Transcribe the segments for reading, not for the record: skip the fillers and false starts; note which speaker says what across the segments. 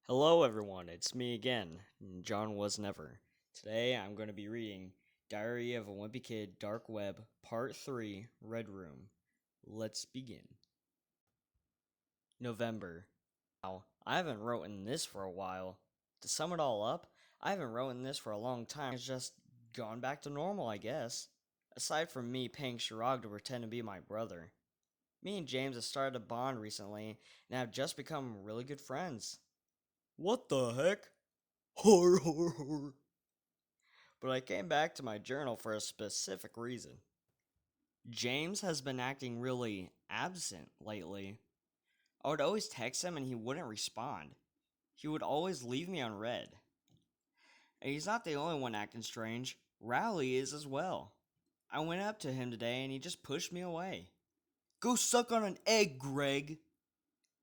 Speaker 1: Hello everyone, it's me again, Johnwasnever. Today I'm going to be reading Diary of a Wimpy Kid Dark Web Part 3 Red Room. Let's begin. November. Wow, I haven't written this for a while. To sum it all up, I haven't written this for a long time. It's just gone back to normal, I guess. Aside from me paying Shirag to pretend to be my brother. Me and James have started a bond recently and have just become really good friends. What the heck? Horror, horror, horror. But I came back to my journal for a specific reason. James has been acting really absent lately. I would always text him and he wouldn't respond. He would always leave me on red. And he's not the only one acting strange. Rowley is as well. I went up to him today and he just pushed me away. Go suck on an egg, Greg.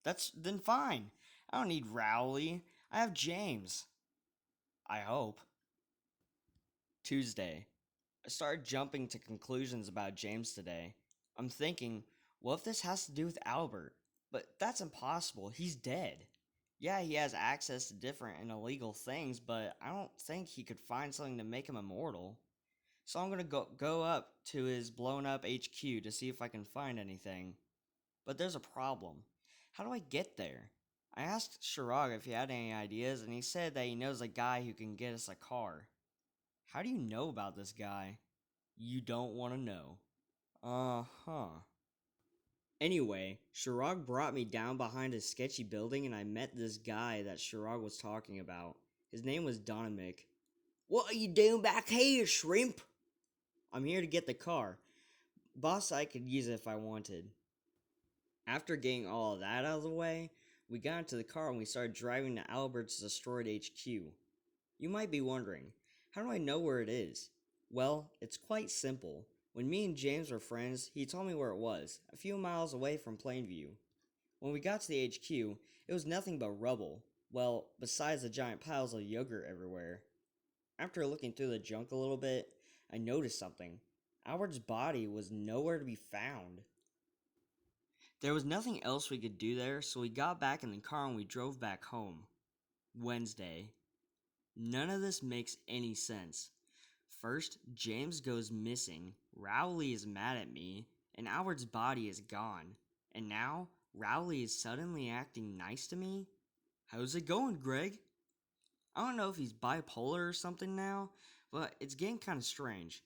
Speaker 1: That's then fine. I don't need Rowley. I have James. I hope. Tuesday. I started jumping to conclusions about James today. I'm thinking, what if this has to do with Albert? But that's impossible. He's dead. Yeah, he has access to different and illegal things, but I don't think he could find something to make him immortal. So I'm gonna go up to his blown up HQ to see if I can find anything. But there's a problem. How do I get there? I asked Shirag if he had any ideas, and he said that he knows a guy who can get us a car. How do you know about this guy? You don't want to know. Uh-huh. Anyway, Shirag brought me down behind a sketchy building and I met this guy that Shirag was talking about. His name was Donamick. What are you doing back here, shrimp? I'm here to get the car. Boss, I could use it if I wanted. After getting all of that out of the way, we got into the car and we started driving to Albert's destroyed HQ. You might be wondering, how do I know where it is? Well, it's quite simple. When me and James were friends, he told me where it was, a few miles away from Plainview. When we got to the HQ, it was nothing but rubble. Well, besides the giant piles of yogurt everywhere. After looking through the junk a little bit, I noticed something. Albert's body was nowhere to be found. There was nothing else we could do there, so we got back in the car and we drove back home. Wednesday. None of this makes any sense. First, James goes missing, Rowley is mad at me, and Albert's body is gone. And now, Rowley is suddenly acting nice to me? How's it going, Greg? I don't know if he's bipolar or something now, but it's getting kind of strange.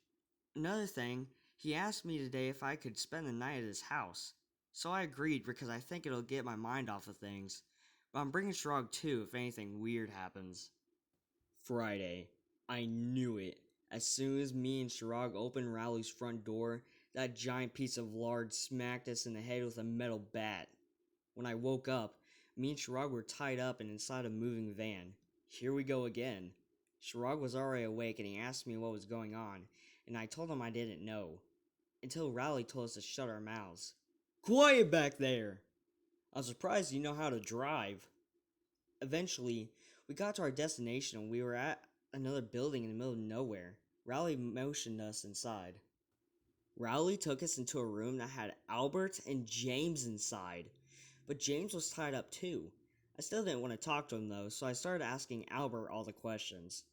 Speaker 1: Another thing, he asked me today if I could spend the night at his house. So I agreed because I think it'll get my mind off of things. But I'm bringing Shrug too if anything weird happens. Friday. I knew it. As soon as me and Shirag opened Rowley's front door, that giant piece of lard smacked us in the head with a metal bat. When I woke up, me and Shirag were tied up and inside a moving van. Here we go again. Shirag was already awake and he asked me what was going on, and I told him I didn't know. Until Rowley told us to shut our mouths. Quiet back there! I'm surprised you know how to drive. Eventually, we got to our destination and we were at another building in the middle of nowhere. Rowley motioned us inside. Rowley took us into a room that had Albert and James inside. But James was tied up too. I still didn't want to talk to him though, so I started asking Albert all the questions.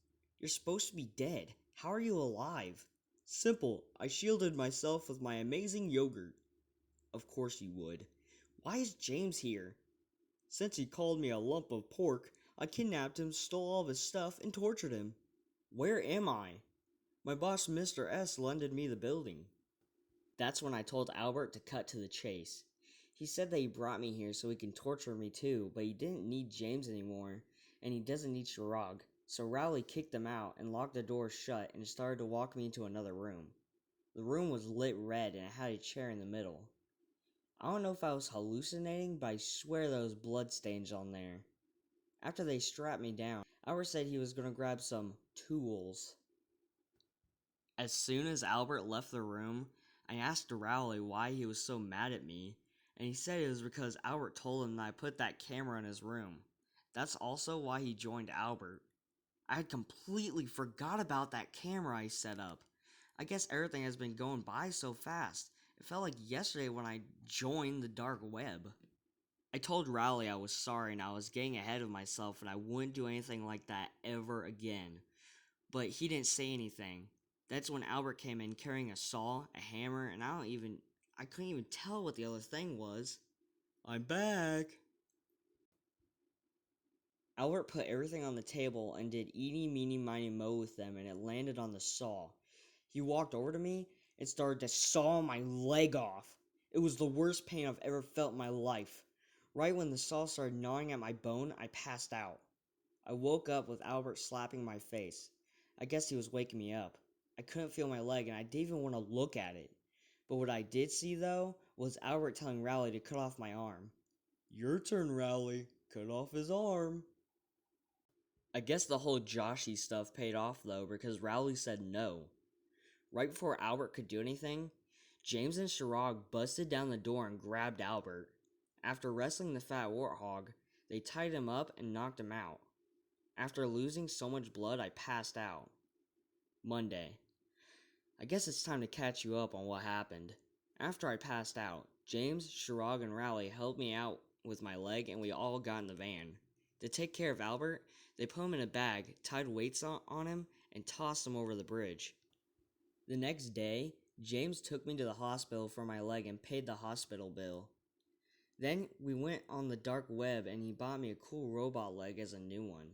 Speaker 1: You're supposed to be dead. How are you alive? Simple. I shielded myself with my amazing yogurt. Of course you would. Why is James here? Since he called me a lump of pork, I kidnapped him, stole all of his stuff, and tortured him. Where am I? My boss, Mr. S, lended me the building. That's when I told Albert to cut to the chase. He said that he brought me here so he can torture me too, but he didn't need James anymore, and he doesn't need Shirag. So Rowley kicked him out and locked the door shut and started to walk me into another room. The room was lit red and it had a chair in the middle. I don't know if I was hallucinating, but I swear there was bloodstains on there. After they strapped me down, Albert said he was going to grab some tools. As soon as Albert left the room, I asked Rowley why he was so mad at me, and he said it was because Albert told him that I put that camera in his room. That's also why he joined Albert. I had completely forgot about that camera I set up. I guess everything has been going by so fast. It felt like yesterday when I joined the dark web. I told Rowley I was sorry and I was getting ahead of myself and I wouldn't do anything like that ever again. But he didn't say anything. That's when Albert came in carrying a saw, a hammer, and I couldn't even tell what the other thing was. I'm back. Albert put everything on the table and did eeny, meeny, miny, moe with them, and it landed on the saw. He walked over to me and started to saw my leg off. It was the worst pain I've ever felt in my life. Right when the saw started gnawing at my bone, I passed out. I woke up with Albert slapping my face. I guess he was waking me up. I couldn't feel my leg and I didn't even want to look at it. But what I did see, though, was Albert telling Rowley to cut off my arm. Your turn, Rowley. Cut off his arm. I guess the whole Joshy stuff paid off, though, because Rowley said no. Right before Albert could do anything, James and Chirag busted down the door and grabbed Albert. After wrestling the fat warthog, they tied him up and knocked him out. After losing so much blood, I passed out. Monday. I guess it's time to catch you up on what happened. After I passed out, James, Chirag, and Rowley helped me out with my leg and we all got in the van. To take care of Albert, they put him in a bag, tied weights on him, and tossed him over the bridge. The next day, James took me to the hospital for my leg and paid the hospital bill. Then we went on the dark web and he bought me a cool robot leg as a new one.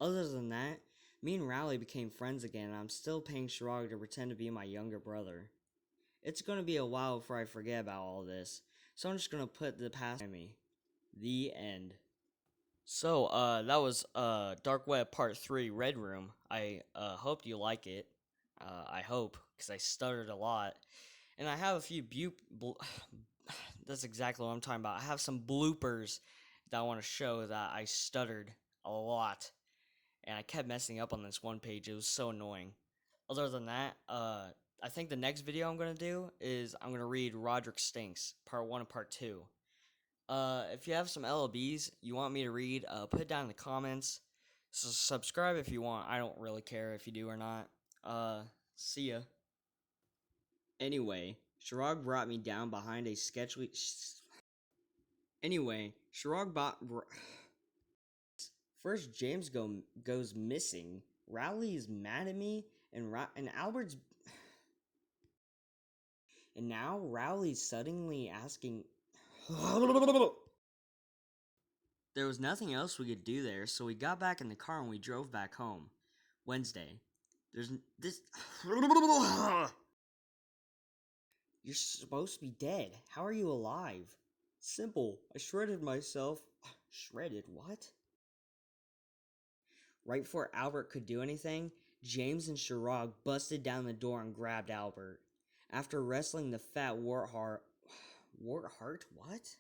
Speaker 1: Other than that, me and Rowley became friends again and I'm still paying Chirag to pretend to be my younger brother. It's going to be a while before I forget about all this, so I'm just going to put the past behind me. The end. So, that was, Dark Web Part 3, Red Room. I, hope you like it. I hope, because I stuttered a lot. And I have a few that's exactly what I'm talking about. I have some bloopers that I want to show that I stuttered a lot. And I kept messing up on this one page. It was so annoying. Other than that, I think the next video I'm going to do is I'm going to read Roderick Stinks, Part 1 and Part 2. If you have some LLBs you want me to read, put it down in the comments. So subscribe if you want. I don't really care if you do or not. See ya. Anyway, Chirag brought me down behind a sketchy... First, James goes missing. Rowley is mad at me, and Albert's... And now Rowley's suddenly asking... There was nothing else we could do there, so we got back in the car and we drove back home. Wednesday. There's this... You're supposed to be dead. How are you alive? Simple. I shredded myself. Shredded? What? Right before Albert could do anything, James and Chirag busted down the door and grabbed Albert. After wrestling the fat warthog... Warthog? What?